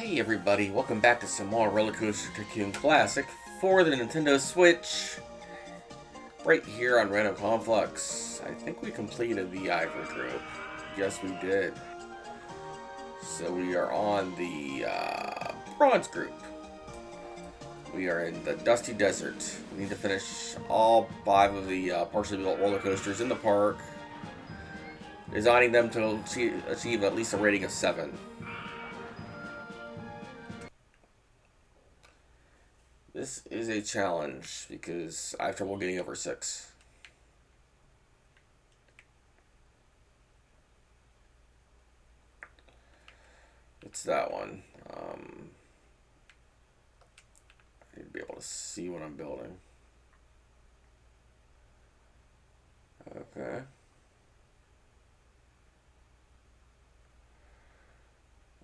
Hey everybody, welcome back to some more Rollercoaster Tycoon Classic for the Nintendo Switch, right here on Random Conflux. I think we completed the Ivory group. Yes, we did. So we are on the Bronze group. We are in the Dusty Desert. We need to finish all 5 of the partially built roller coasters in the park, designing them to achieve at least a rating of 7. This is a challenge because I have trouble getting over 6. It's that one. I need to be able to see what I'm building. Okay.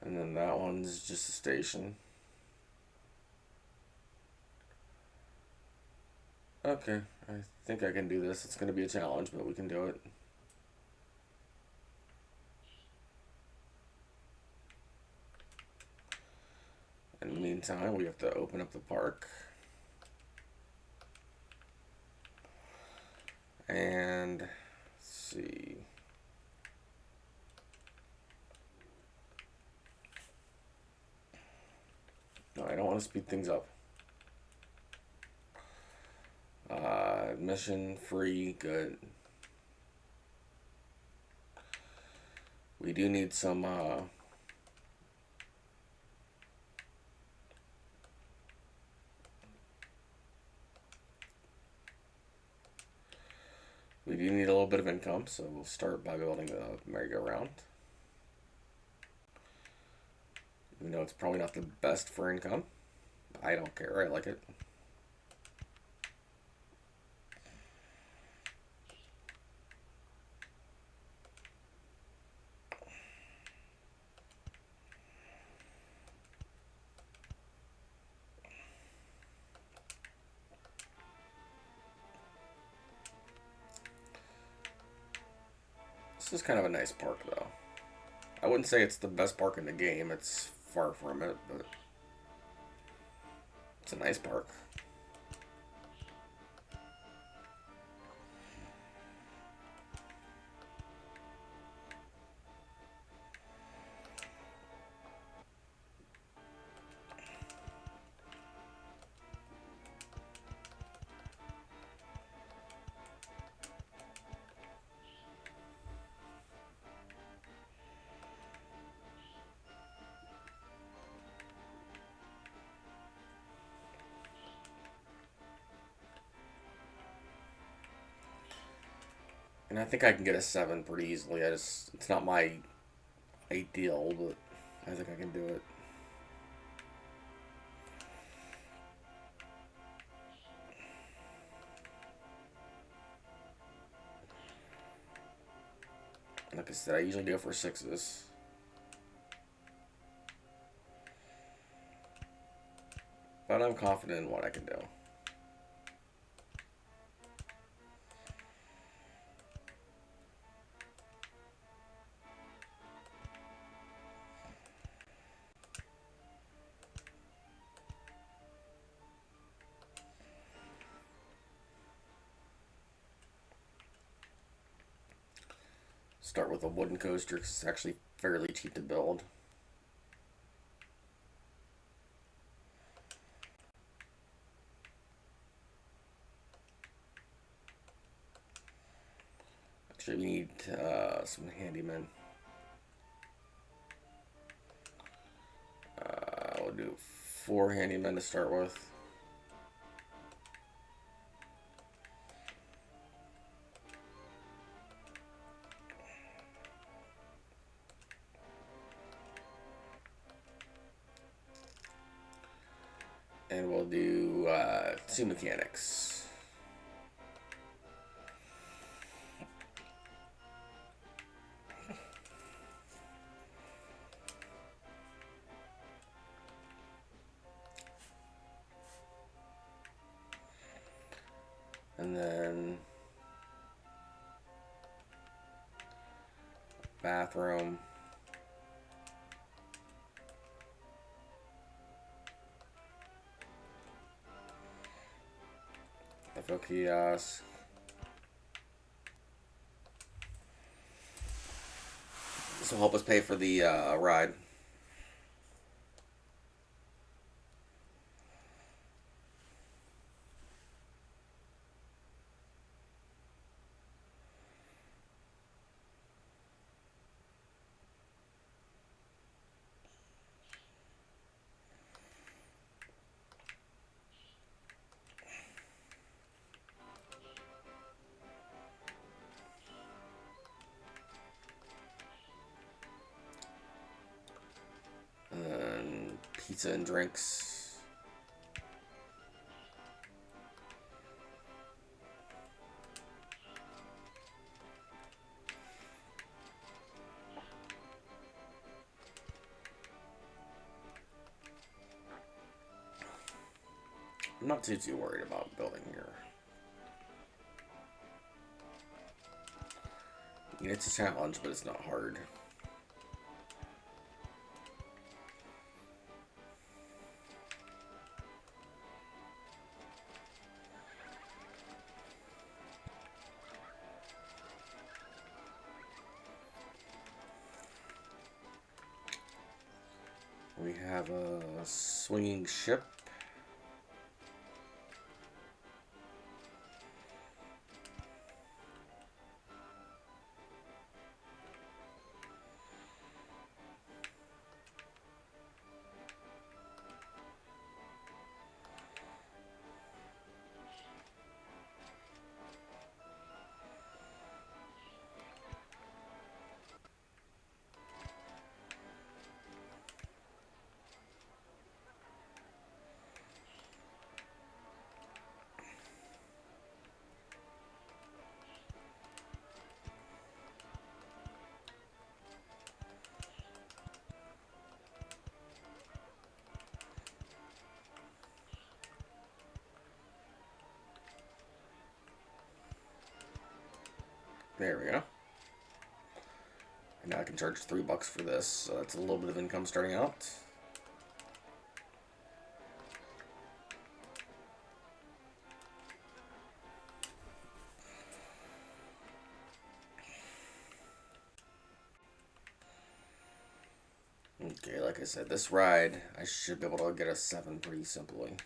And then that one's just a station. Okay, I think I can do this. It's going to be a challenge, but we can do it. In the meantime, we have to open up the park. And let's see. No, I don't want to speed things up. Mission free, good. We do need some we do need a little bit of income, so we'll start by building the merry-go-round. Even though it's probably not the best for income. I don't care, I like it. This is kind of a nice park, though. I wouldn't say it's the best park in the game. It's far from it, but it's a nice park. And I think I can get a 7 pretty easily. It's not my ideal, but I think I can do it. Like I said, I usually go for 6s. But I'm confident in what I can do. Start with a wooden coaster because it's actually fairly cheap to build. Actually, we need some handymen. We'll do 4 handymen to start with. And we'll do 2 mechanics. And then bathroom. Taco kiosk. This will help us pay for the ride. And pizza and drinks. I'm not too worried about building here. I mean, it's a challenge, but it's not hard. We have a swinging ship. There we go. And now I can charge $3 for this, so that's a little bit of income starting out. Okay, like I said, this ride, I should be able to get a 7 pretty simply.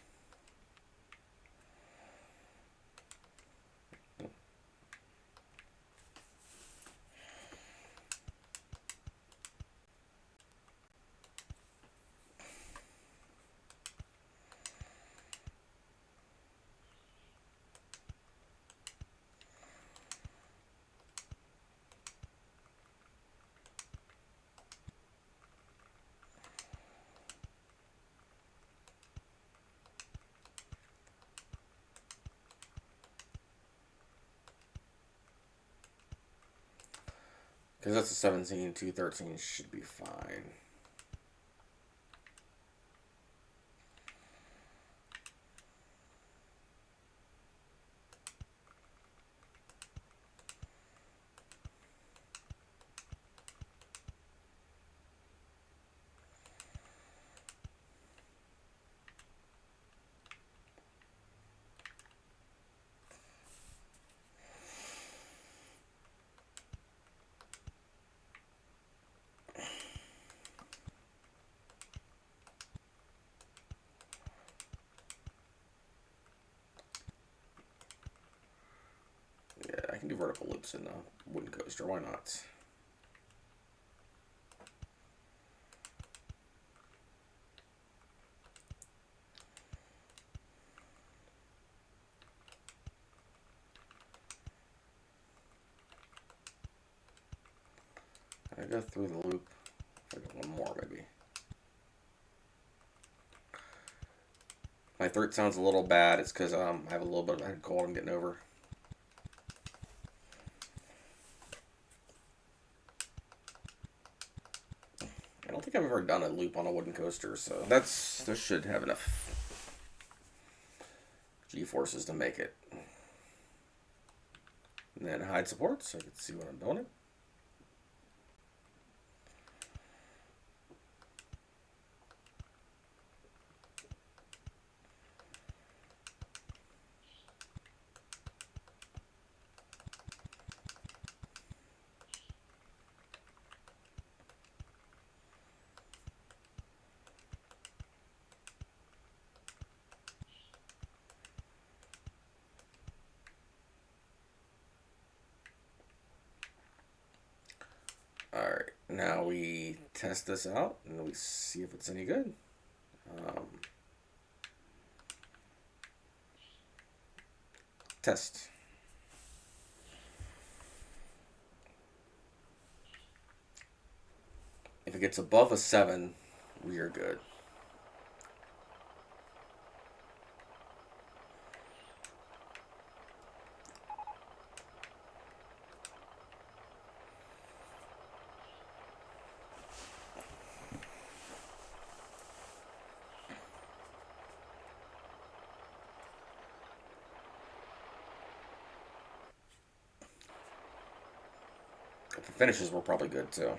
Because that's a 17, 213 should be fine. I can do vertical loops in the wooden coaster, why not? I go through the loop. I got one more maybe. My throat sounds a little bad. It's because I have a little bit of a head cold I'm getting over. I don't think I've ever done a loop on a wooden coaster, so this should have enough G-forces to make it. And then hide support so I can see what I'm doing. Alright, now we test this out and we see if it's any good. Um, test. If it gets above a 7, we are good. If it finishes, we're probably good too.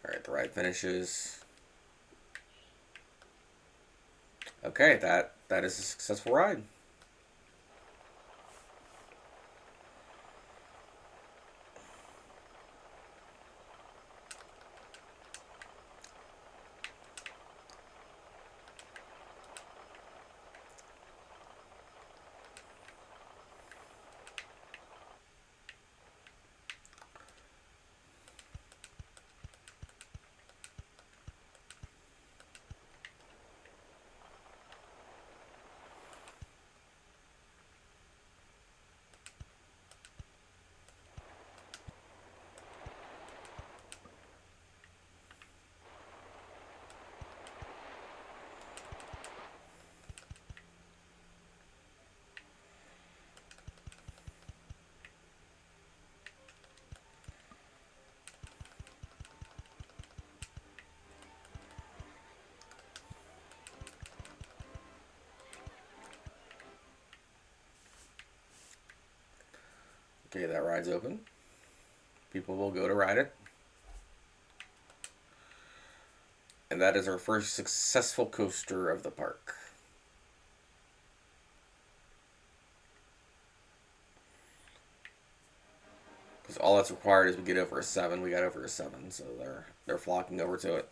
Alright, the ride finishes. Okay, that is a successful ride. Okay, that ride's open. People will go to ride it. And that is our first successful coaster of the park. Because all that's required is we get over a 7. We got over a 7, so they're flocking over to it.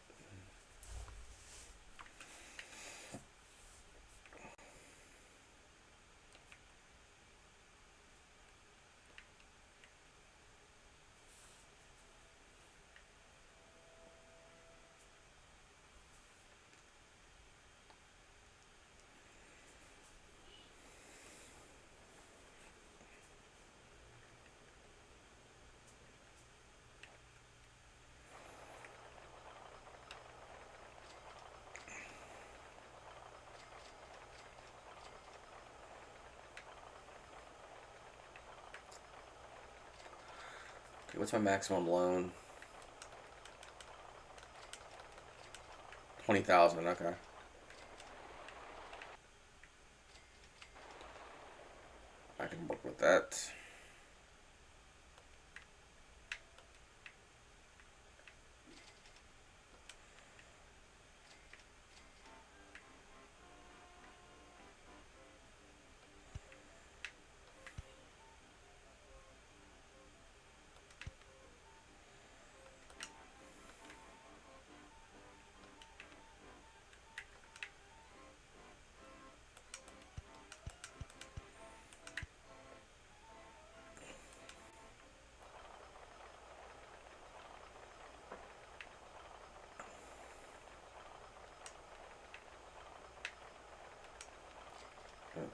Okay, what's my maximum loan? 20,000. Okay. I can work with that.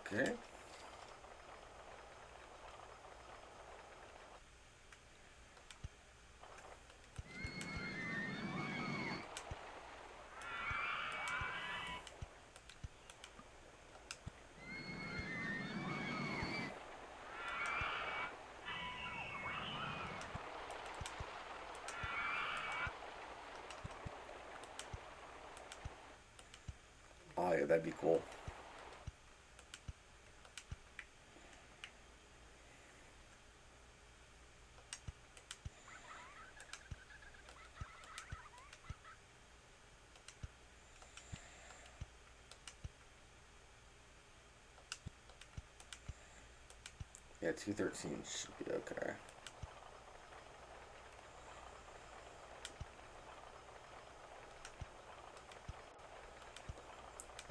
Okay. Oh yeah, that'd be cool. Yeah, 213 should be okay.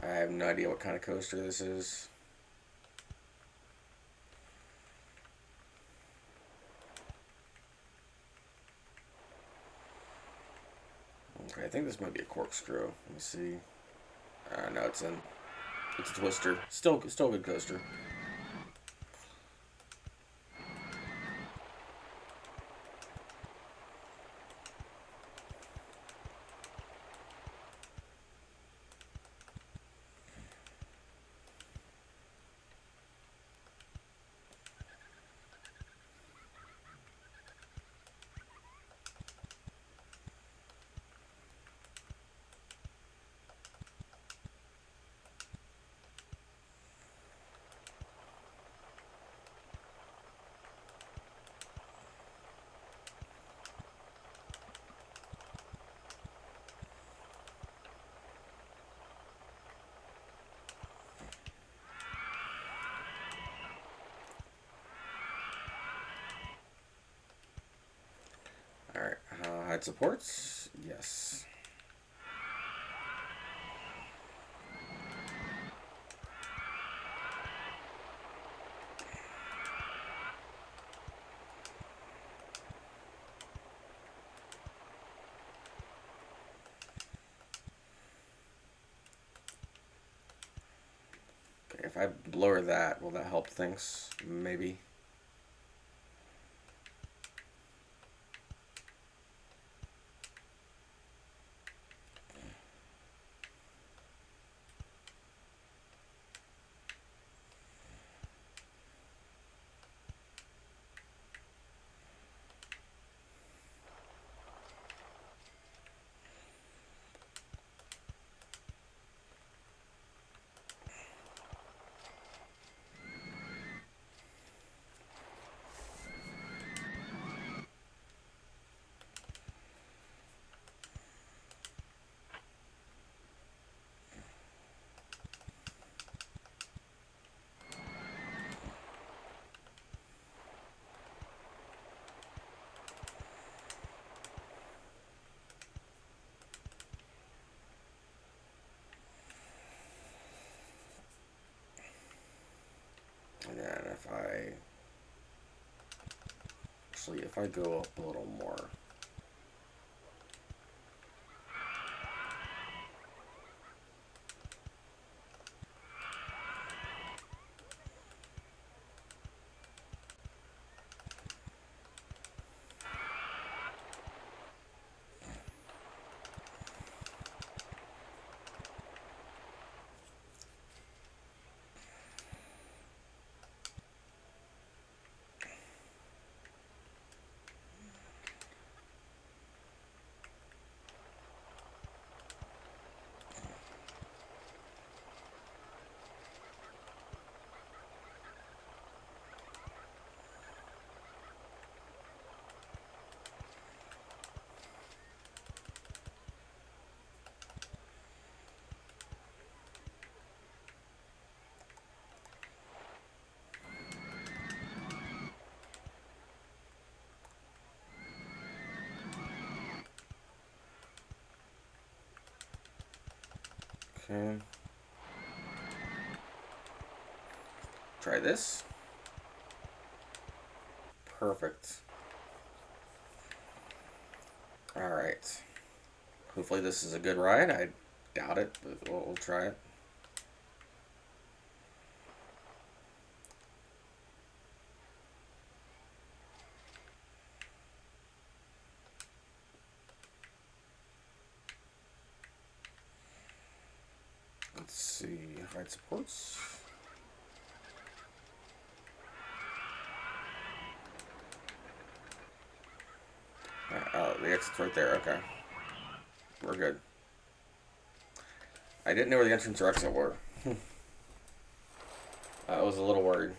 I have no idea what kind of coaster this is. Okay, I think this might be a corkscrew. Let me see. No, it's a twister. Still a good coaster. Alright, height supports? Yes. Okay, if I lower that, will that help things? Maybe. And then if I go up a little more. Okay. Try this. Perfect. Alright. Hopefully this is a good ride. I doubt it, but we'll try it. Let's see. Height supports. Oh, the exit's right there. Okay. We're good. I didn't know where the entrance or exit were. I was a little worried.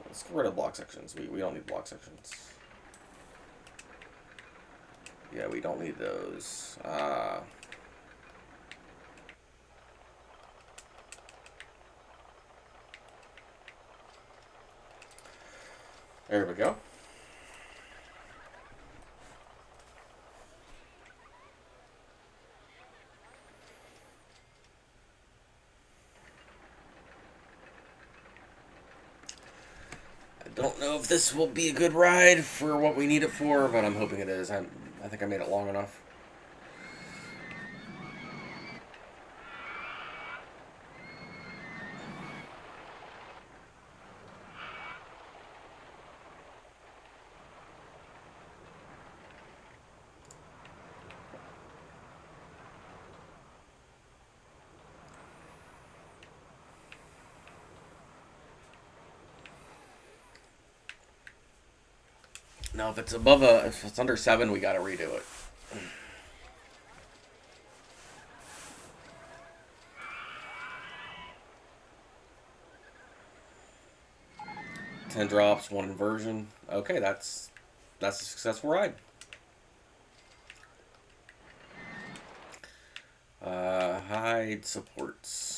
Let's get rid of block sections. We don't need block sections. Yeah, we don't need those. There we go. I don't know if this will be a good ride for what we need it for, but I'm hoping it is. I think I made it long enough. Now, if it's under 7, we gotta redo it. 10 drops, 1 inversion. Okay, that's a successful ride. Hide supports.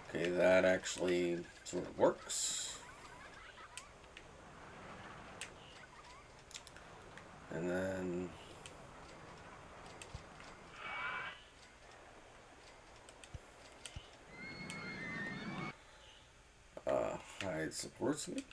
Okay, that actually sort of works. And then hide supports me.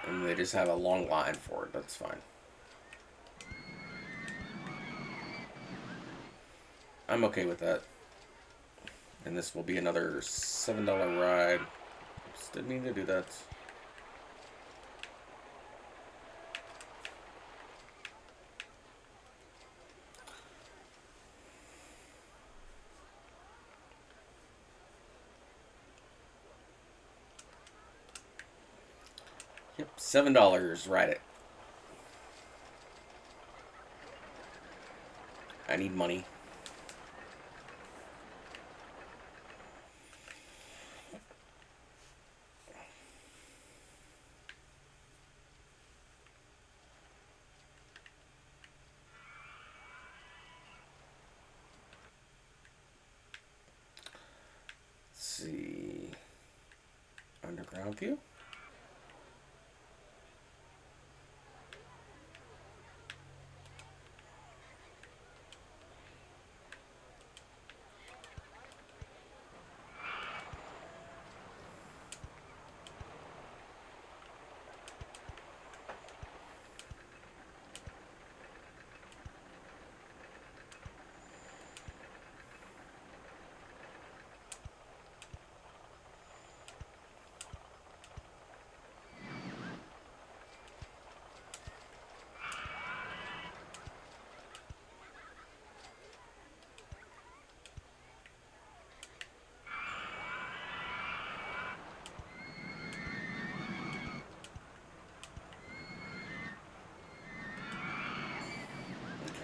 And they just have a long line for it. That's fine. I'm okay with that. And this will be another $7 ride. Just didn't mean to do that. Yep, $7. Ride it. I need money. Let's see. Underground view.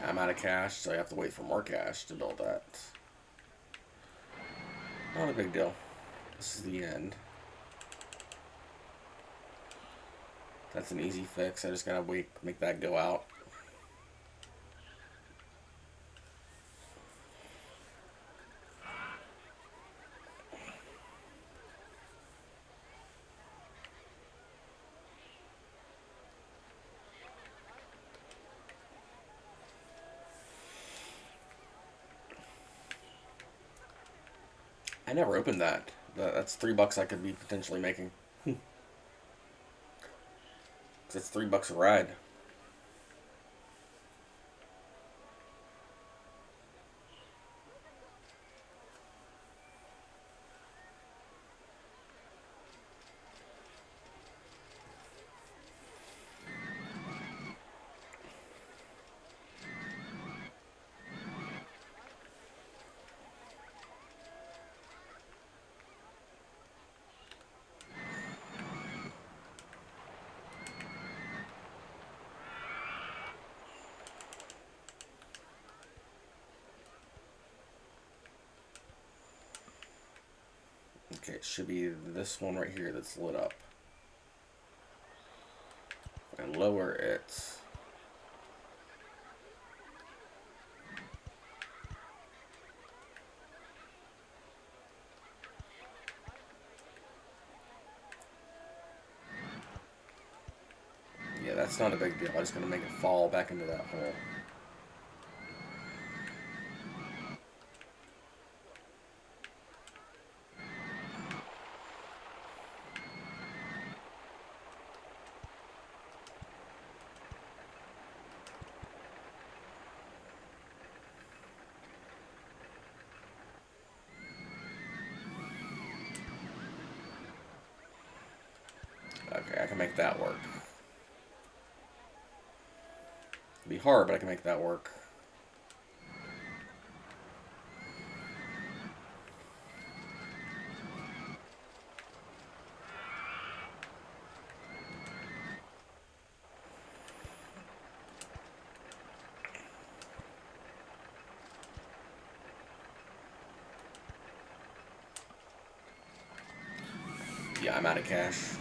I'm out of cash, so I have to wait for more cash to build that. Not a big deal. This is the end. That's an easy fix. I just gotta wait, make that go out. I never opened that. That's $3 I could be potentially making. It's $3 a ride. It should be this one right here that's lit up. If I lower it, yeah, that's not a big deal. I'm just gonna make it fall back into that hole. Okay, I can make that work. It'll be hard, but I can make that work. Yeah, I'm out of cash.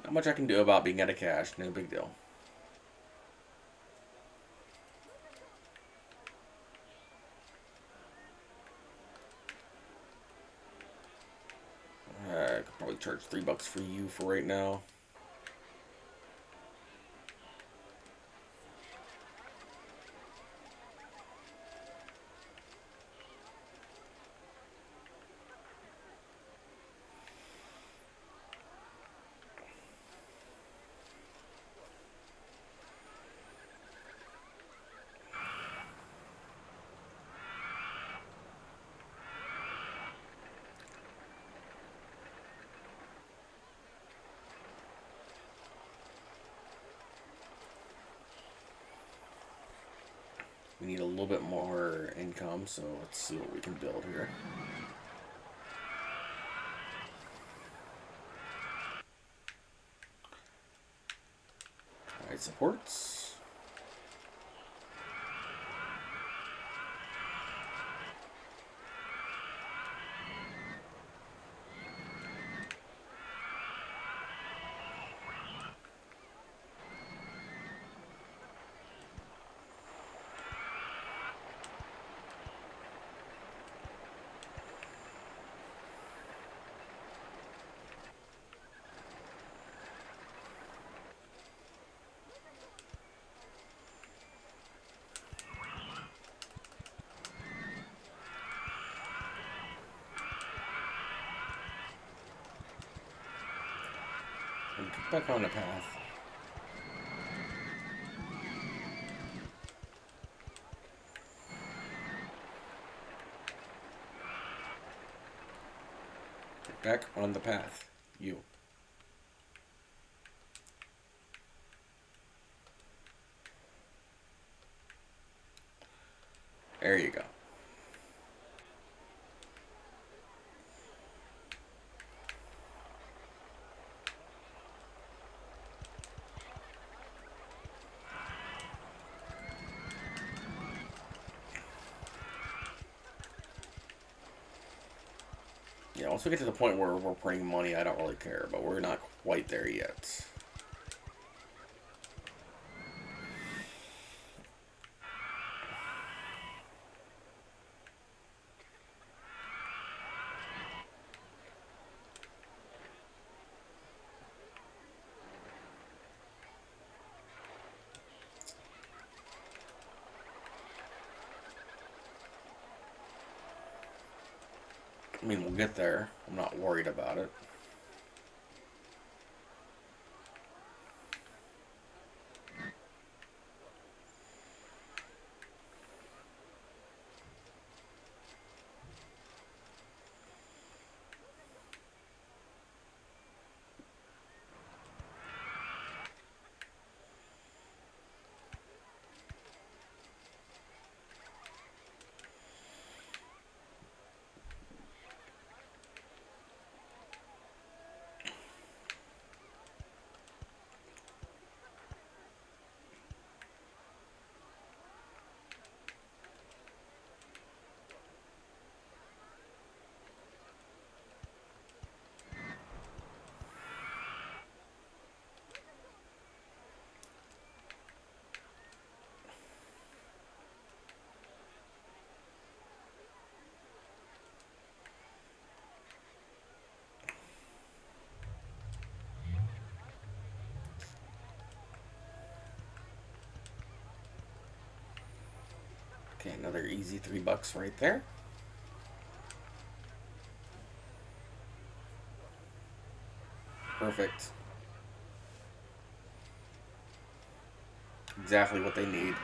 Not much I can do about being out of cash. No big deal. I could probably charge $3 for you for right now. We need a little bit more income, so let's see what we can build here. Alright, supports. And get back on the path. Get back on the path. You. There you go. Yeah, once we get to the point where we're printing money, I don't really care, but we're not quite there yet. I mean, we'll get there. I'm not worried about it. Another easy $3 right there. Perfect. Exactly what they need.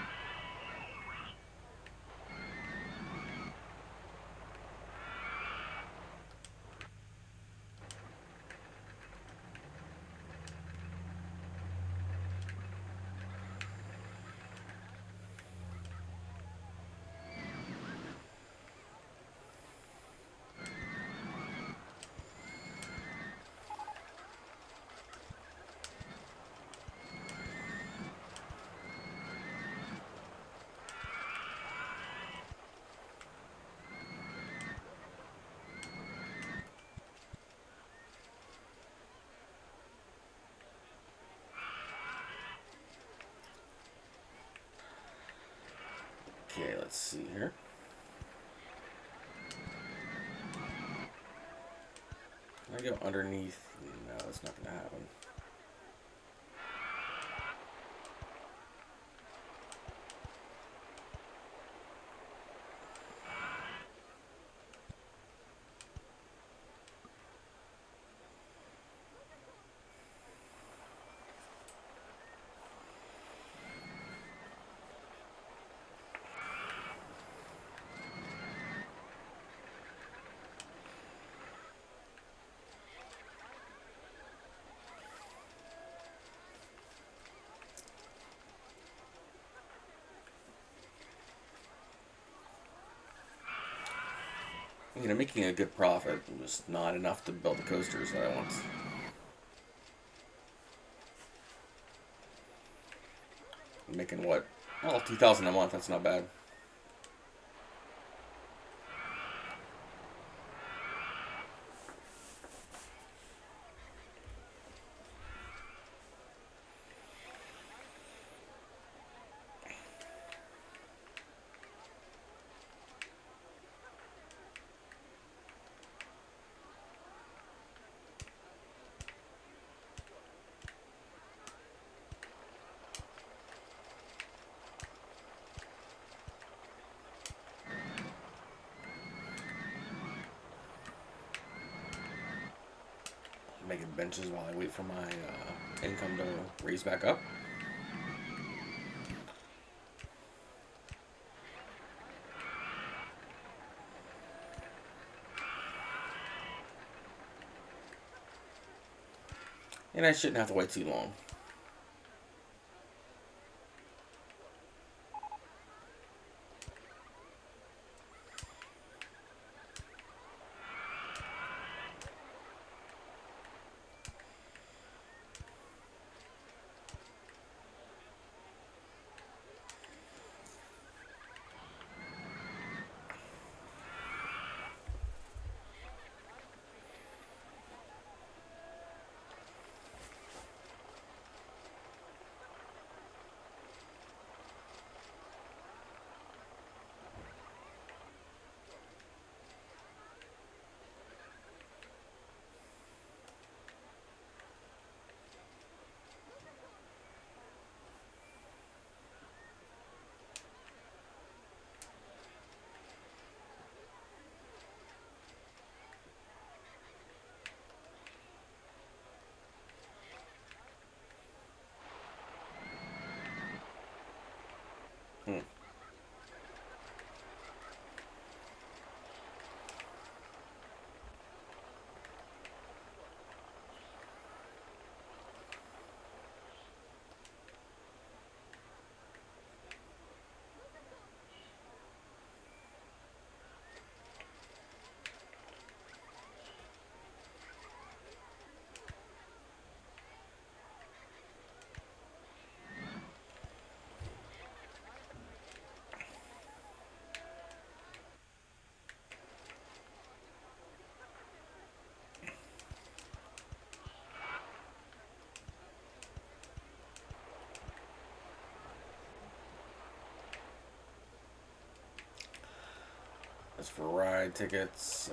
Okay, let's see here. Can I go underneath? No, that's not going to happen. Making a good profit, just not enough to build the coasters that I want. I'm making what? Well, 2,000 a month. That's not bad. Making benches while I wait for my income to raise back up. And I shouldn't have to wait too long. Hmm. As for ride tickets,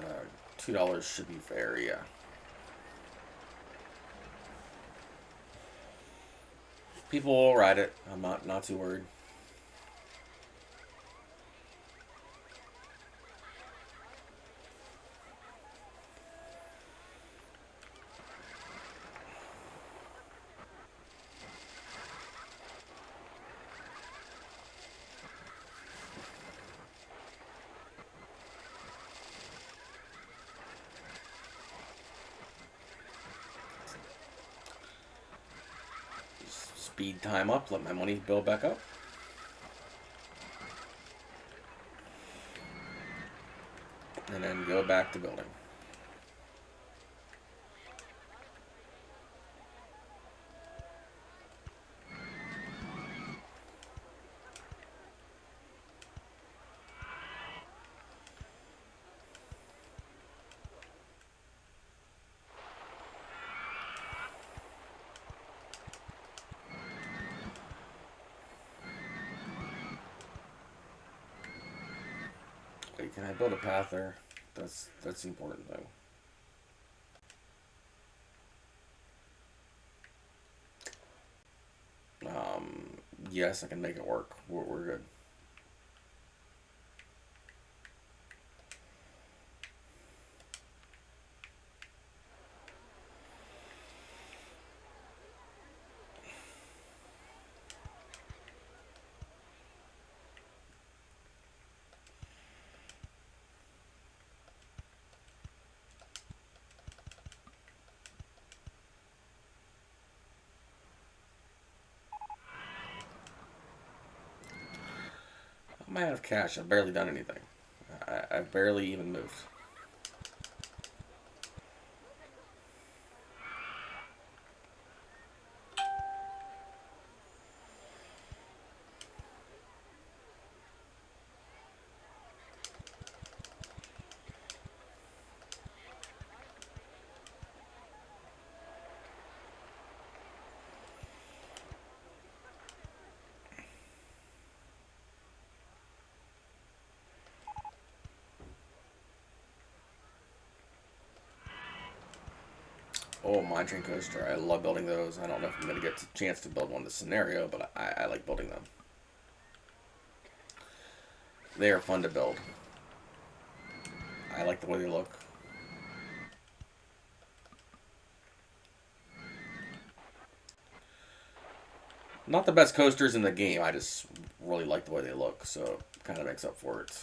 $2 should be fair, yeah. People will ride it. I'm not too worried. speed time up, let my money build back up. And then go back to building. Wait, can I build a path there? That's the important thing. Yes, I can make it work. We're good. I might have cash. I've barely done anything. I've barely even moved. Oh, mine train coaster. I love building those. I don't know if I'm going to get a chance to build one this scenario, but I like building them. They are fun to build. I like the way they look. Not the best coasters in the game. I just really like the way they look, so it kind of makes up for it.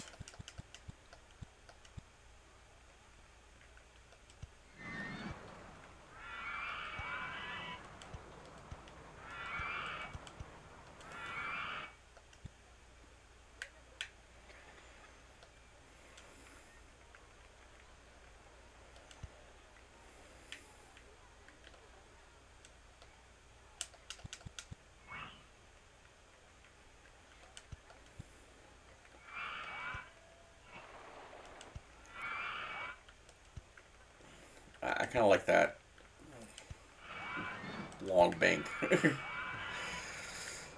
I kind of like that long bank. Is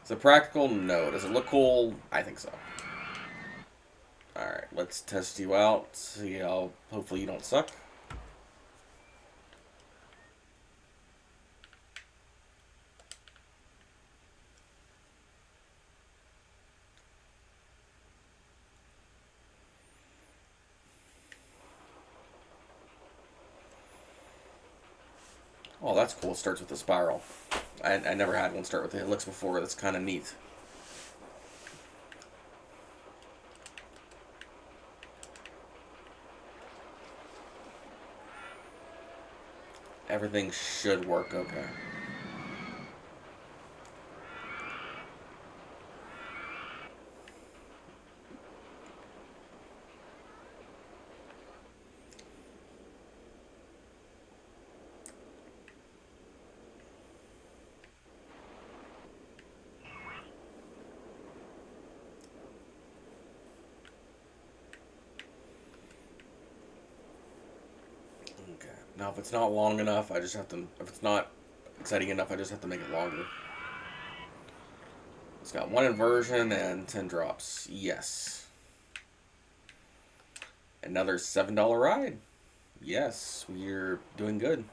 it practical? No. Does it look cool? I think so. Alright, let's test you out. See how hopefully you don't suck. Oh, that's cool. It starts with a spiral. I never had one start with the helix before. That's kind of neat. Everything should work okay. Okay. Now, if it's not long enough, I just have to. If it's not exciting enough, I just have to make it longer. It's got one inversion and 10 drops. Yes. Another $7 ride. Yes, we're doing good.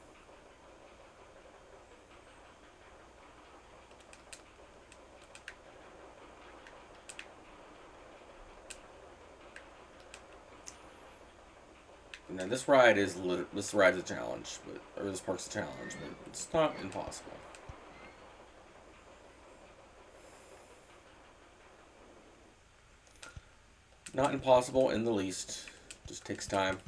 Now this ride is this ride's a challenge, or this park's a challenge, but it's not impossible. Not impossible in the least. Just takes time.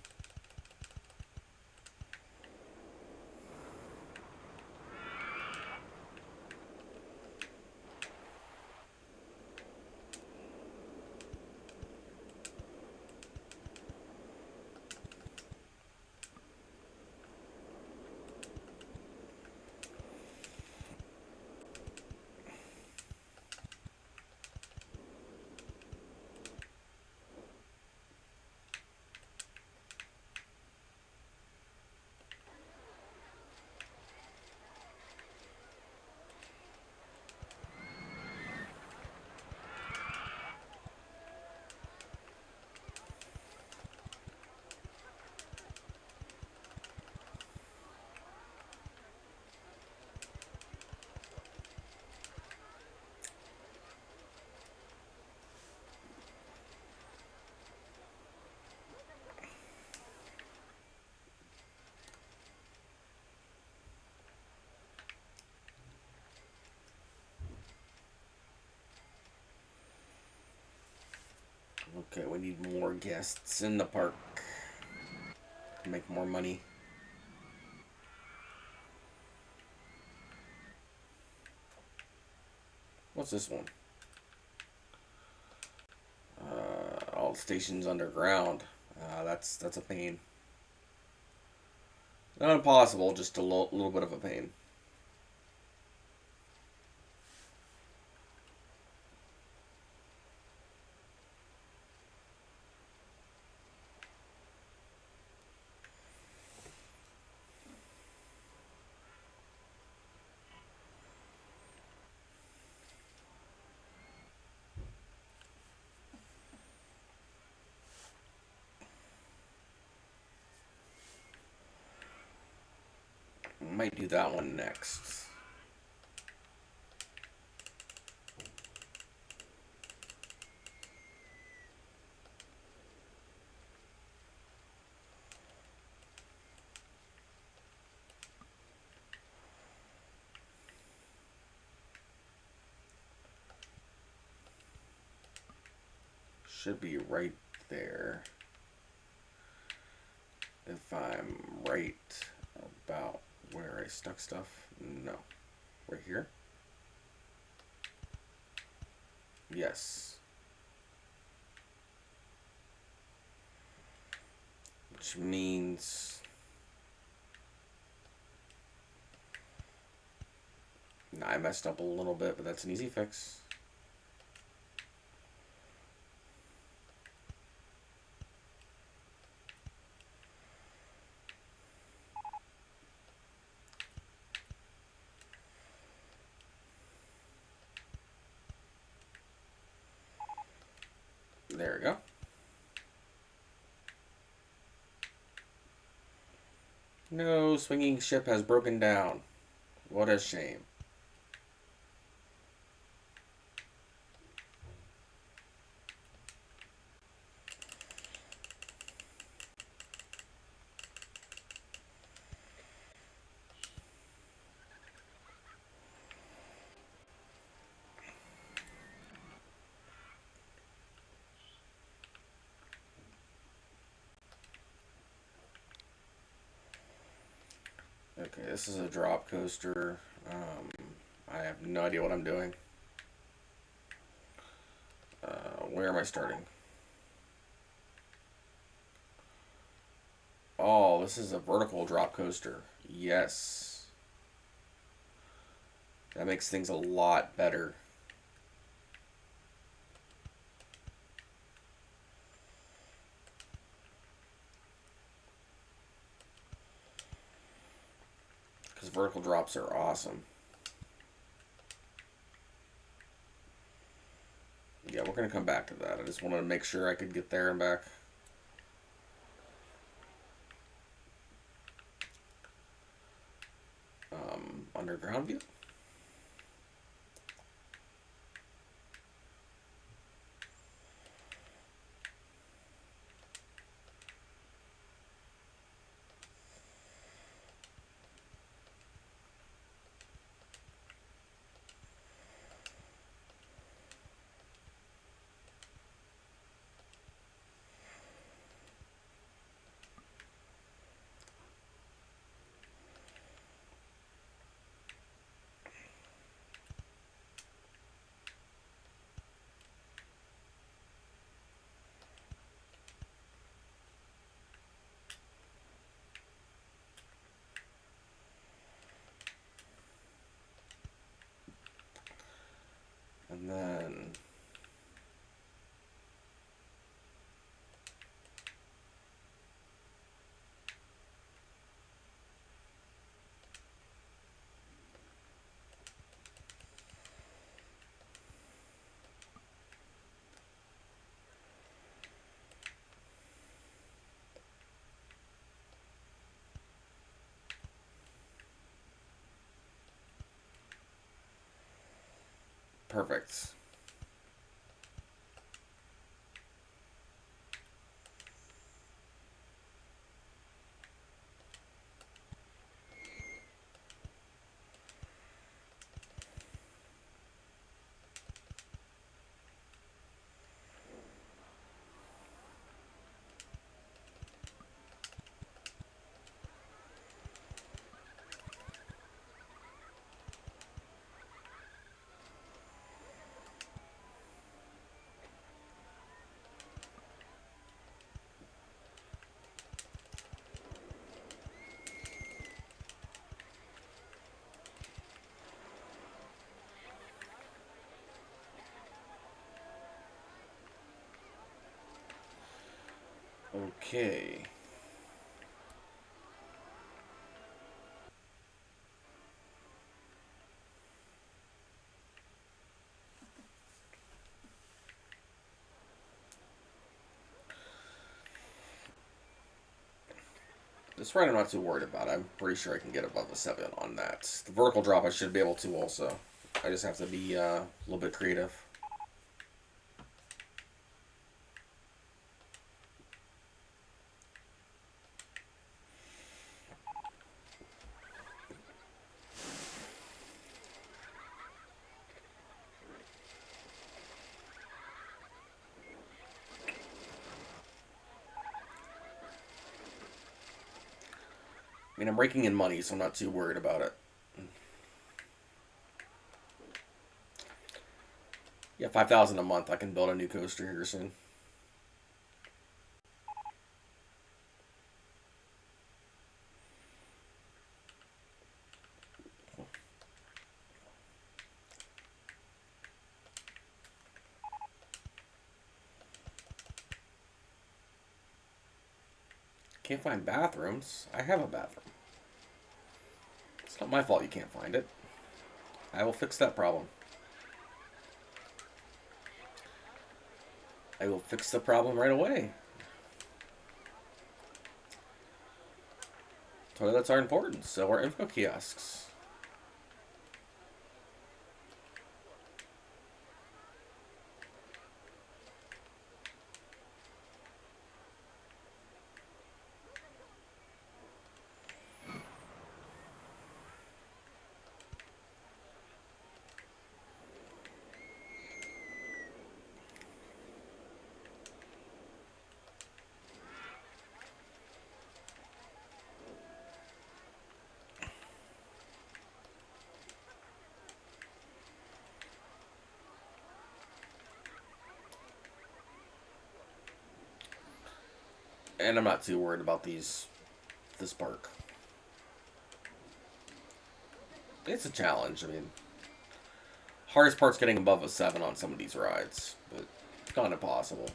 Okay, we need more guests in the park to make more money. What's this one? All stations underground. That's a pain. Not impossible, just a little bit of a pain. Might do that one next. Should be right there. If I'm right about where I stuck stuff. No. Right here? Yes. Which means... I messed up a little bit, but that's an easy fix. There we go. No, swinging ship has broken down. What a shame. Okay, this is a drop coaster. I have no idea what I'm doing. Where am I starting? Oh, this is a vertical drop coaster. Yes. That makes things a lot better. Because vertical drops are awesome. Yeah, we're going to come back to that. I just wanted to make sure I could get there and back. Underground view. And then perfect. Okay. This ride I'm not too worried about. I'm pretty sure I can get above a 7 on that. The vertical drop I should be able to also. I just have to be a little bit creative. I mean, I'm raking in money, so I'm not too worried about it. Yeah, 5,000 a month. I can build a new coaster here soon. Can't find bathrooms. I have a bathroom. It's not my fault you can't find it. I will fix that problem. I will fix the problem right away. Toilets are important, so are info kiosks. And I'm not too worried about this park. It's a challenge. I mean, hardest part's getting above a 7 on some of these rides, but it's not impossible.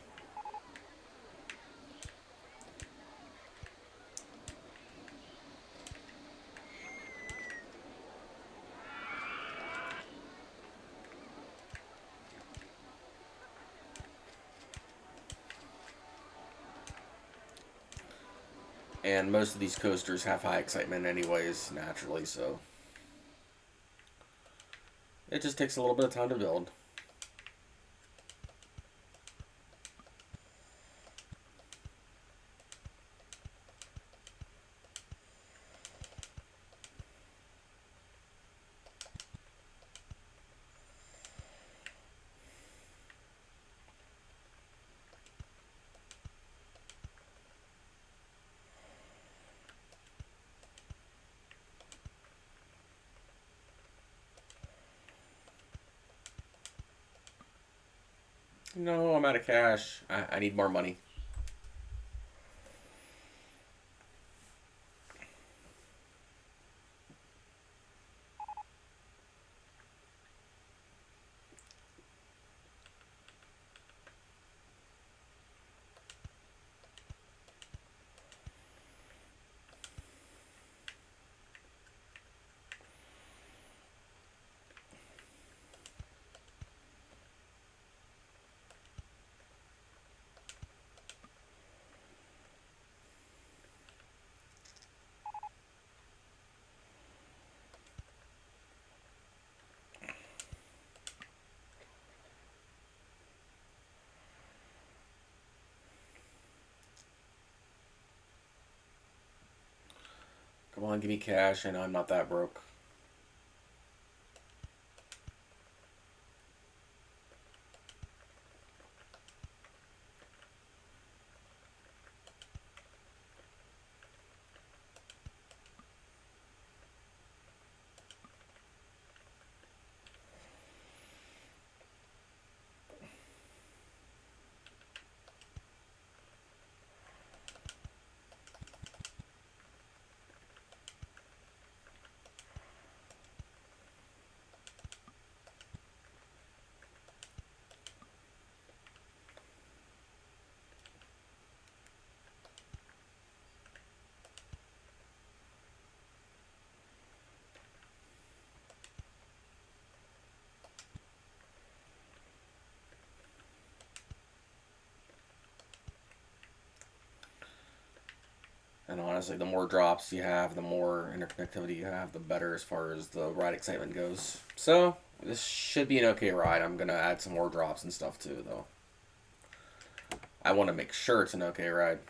And most of these coasters have high excitement anyways, naturally, so it just takes a little bit of time to build. No, I'm out of cash. I need more money. Come on, give me cash. I know I'm not that broke. And honestly, the more drops you have, the more interconnectivity you have, the better as far as the ride excitement goes. So, this should be an okay ride. I'm going to add some more drops and stuff too, though. I want to make sure it's an okay ride.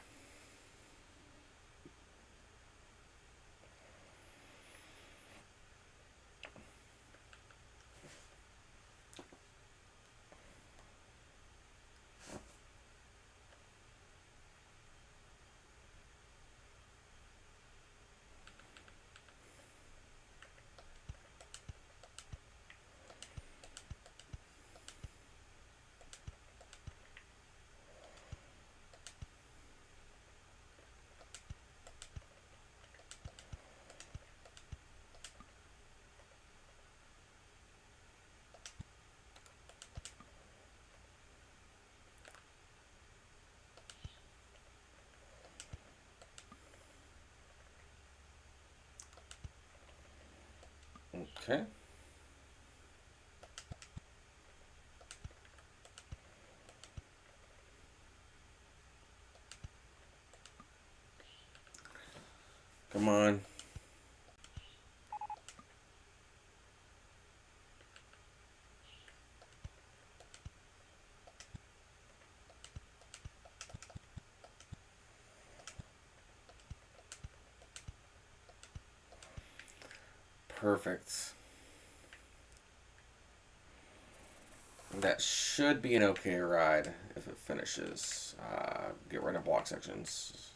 Okay. Come on. Perfect. That should be an okay ride if it finishes. Get rid of block sections.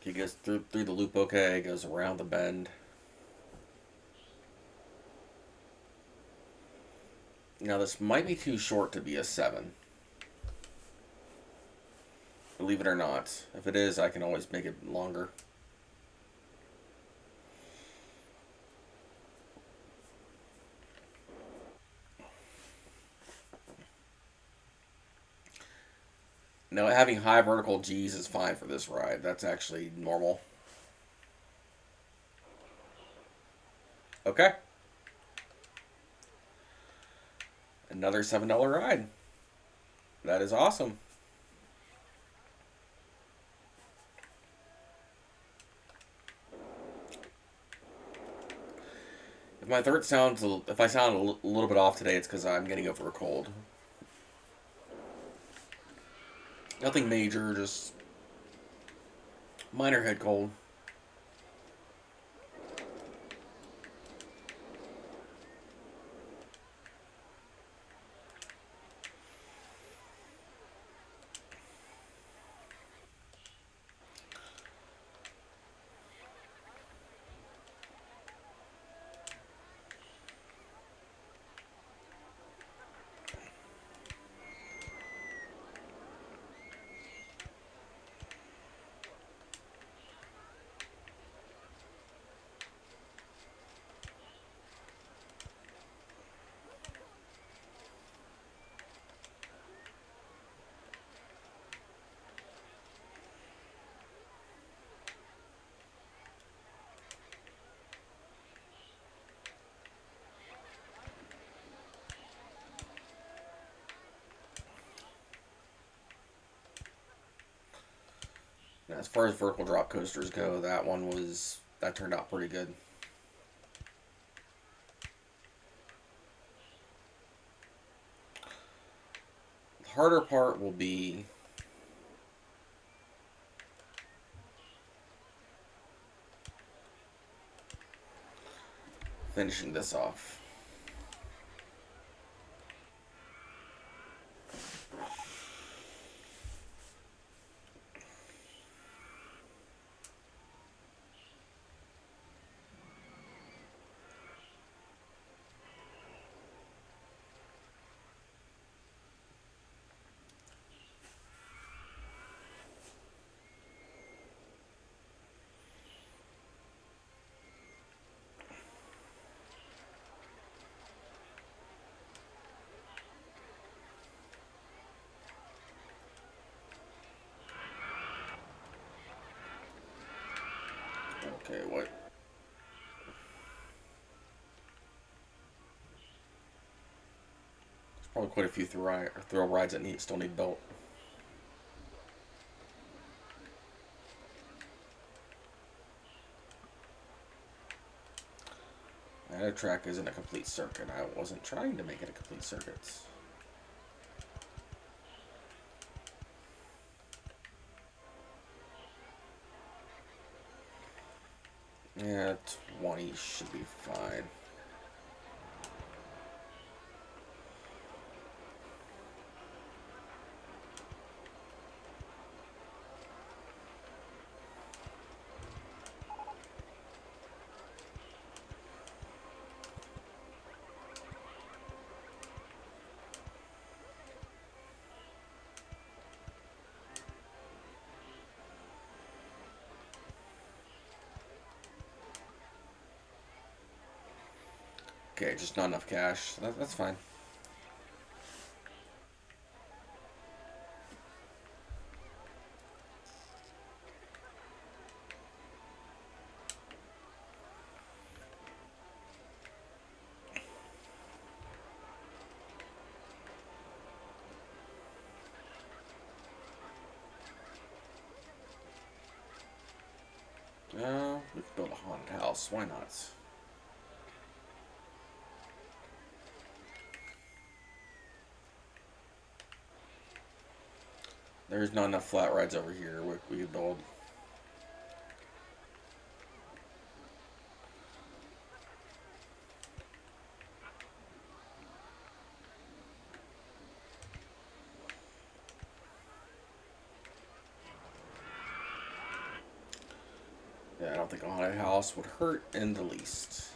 He goes through the loop okay, goes around the bend. Now this might be too short to be a 7. Believe it or not. If it is, I can always make it longer. Now having high vertical G's is fine for this ride. That's actually normal. Okay. Another $7 ride. That is awesome. If my throat sounds, if I sound a little bit off today, it's because I'm getting over a cold. Nothing major, just minor head cold. Now, as far as vertical drop coasters go, that turned out pretty good. The harder part will be finishing this off. Probably quite a few thrill rides that still need built. That track isn't a complete circuit. I wasn't trying to make it a complete circuit. Yeah, 20 should be fine. Okay, just not enough cash. That's fine. We could build a haunted house. Why not? There's not enough flat rides over here. We could build. Yeah, I don't think a haunted house would hurt in the least.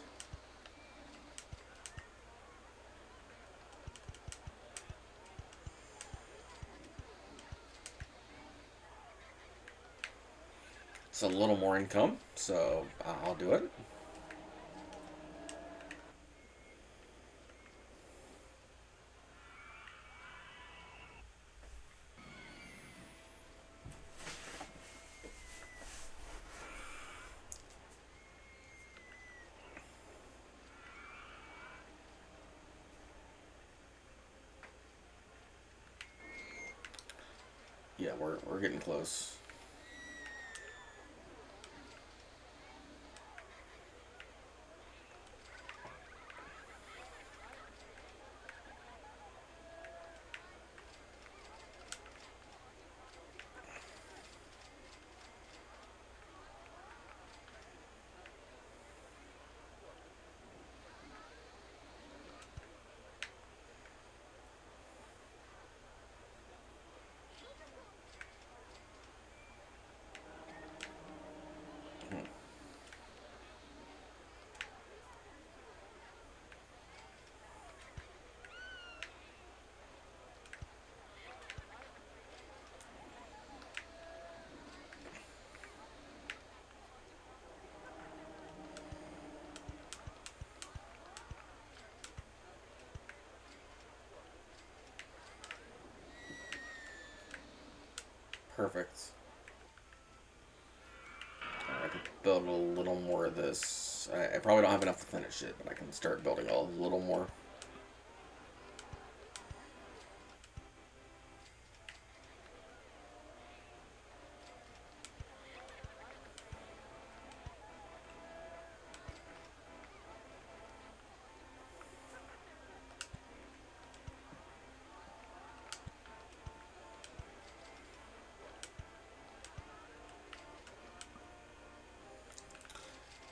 It's a little more income, so I'll do it. Yeah, we're getting close. Perfect. I could build a little more of this. I probably don't have enough to finish it, but I can start building a little more.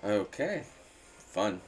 Okay, fun.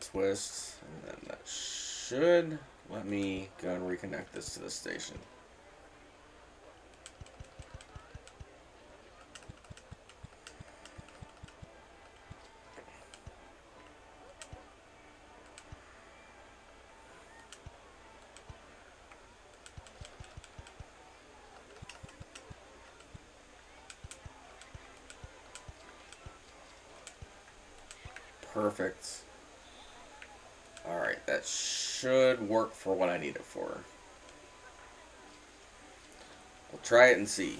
twist, and then that should let me go and reconnect this to the station. Perfect. Alright, that should work for what I need it for. We'll try it and see.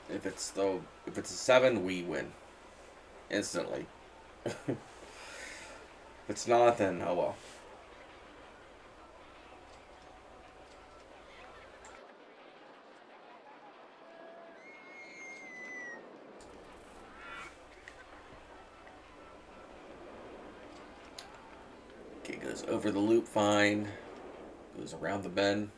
If it's a 7, we win instantly. If it's not, then oh well. Okay, goes over the loop fine. Goes around the bend.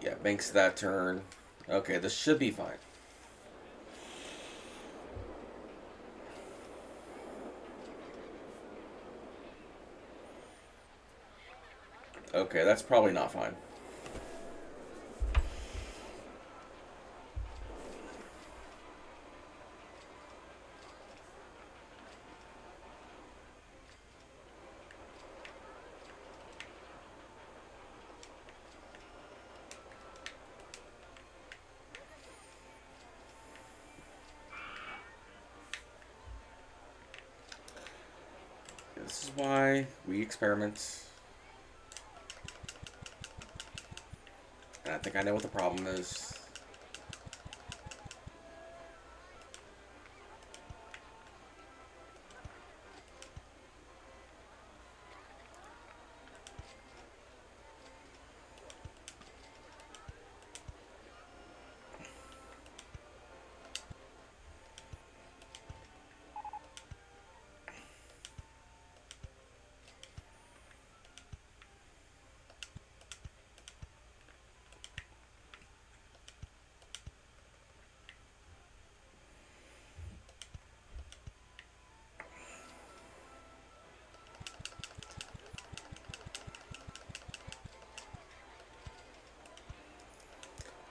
Yeah, banks that turn. Okay, this should be fine. Okay, that's probably not fine. This is why we experiment. And I think I know what the problem is.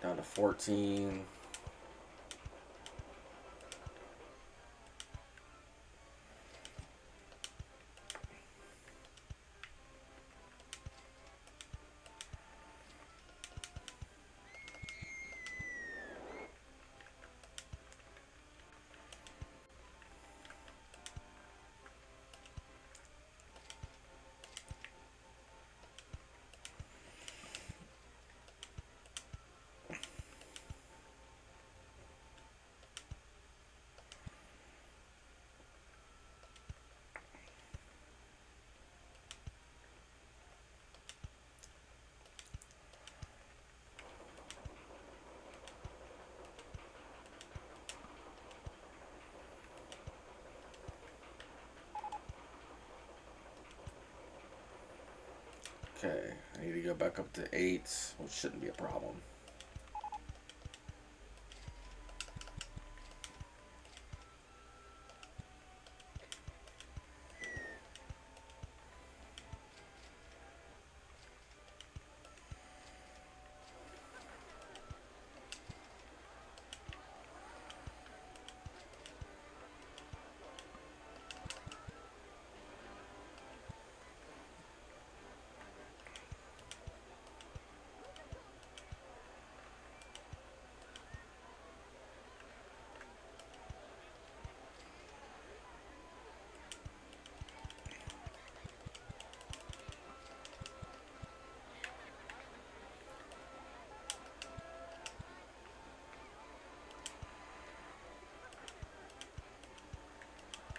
Down to 14. Okay, I need to go back up to 8, which shouldn't be a problem.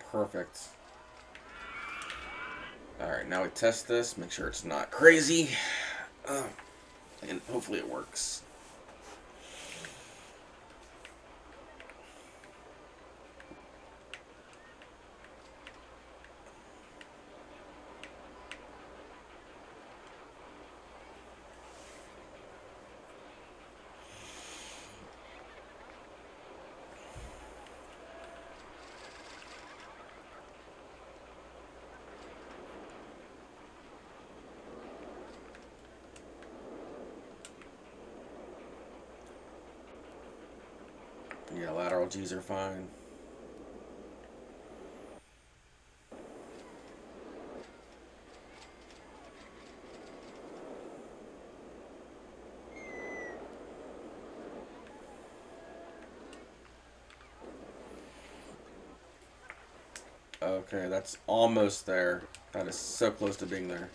Perfect. Alright, now we test this, make sure it's not crazy, and hopefully it works. Yeah, lateral G's are fine. Okay, that's almost there. That is so close to being there.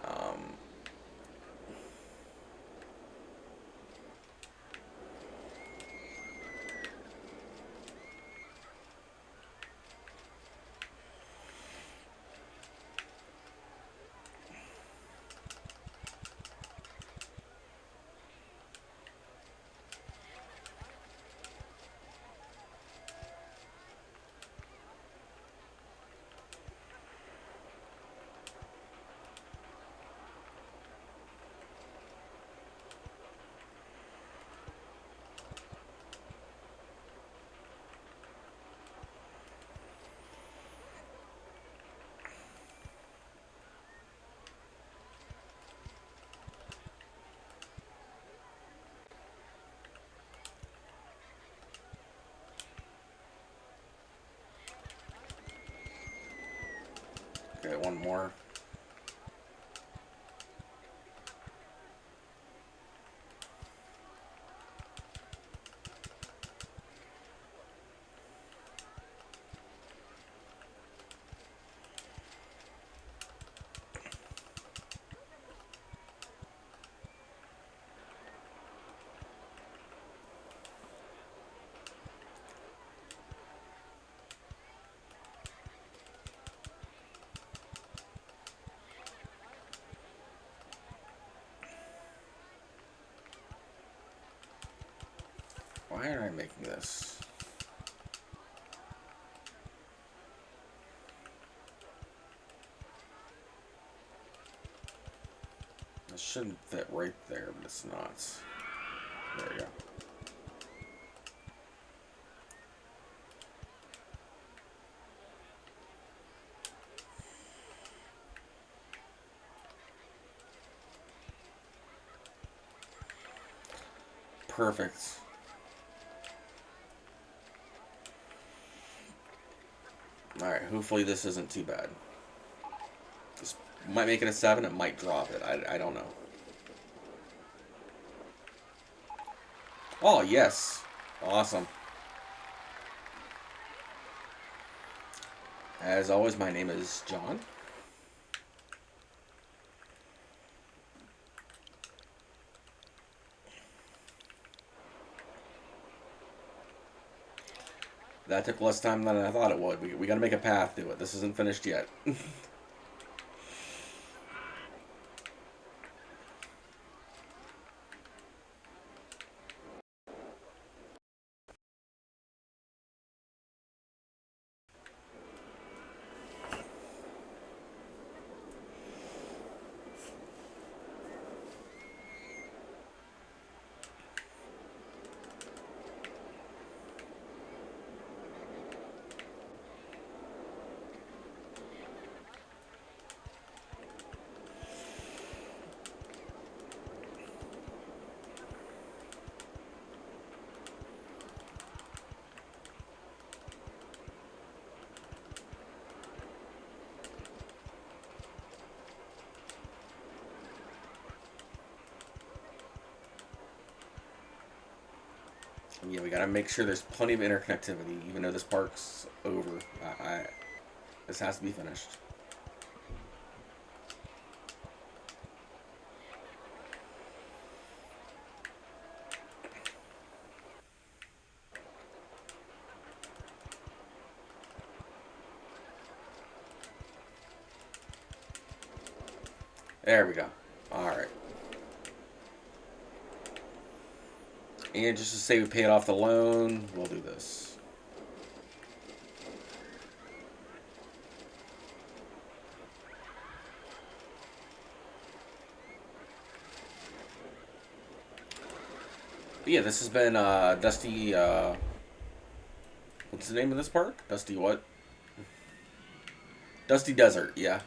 Um, okay, one more. Why am I making this? It shouldn't fit right there, but it's not. There we go. Perfect. Alright, hopefully this isn't too bad. This might make it a 7, it might drop it. I don't know. Oh, yes. Awesome. As always, my name is John. That took less time than I thought it would. We gotta make a path to it. This isn't finished yet. Yeah, we gotta make sure there's plenty of interconnectivity, even though this park's over. This has to be finished. There we go. Alright. And just to say we paid off the loan, we'll do this. But yeah, this has been Dusty. What's the name of this park? Dusty what? Dusty Desert, yeah.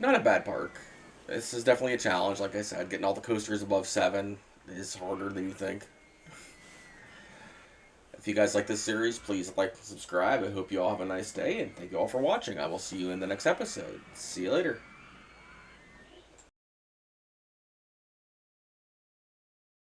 Not a bad park. This is definitely a challenge, like I said. Getting all the coasters above 7 It is harder than you think. If you guys like this series, please like and subscribe. I hope you all have a nice day, and thank you all for watching. I will see you in the next episode. See you later.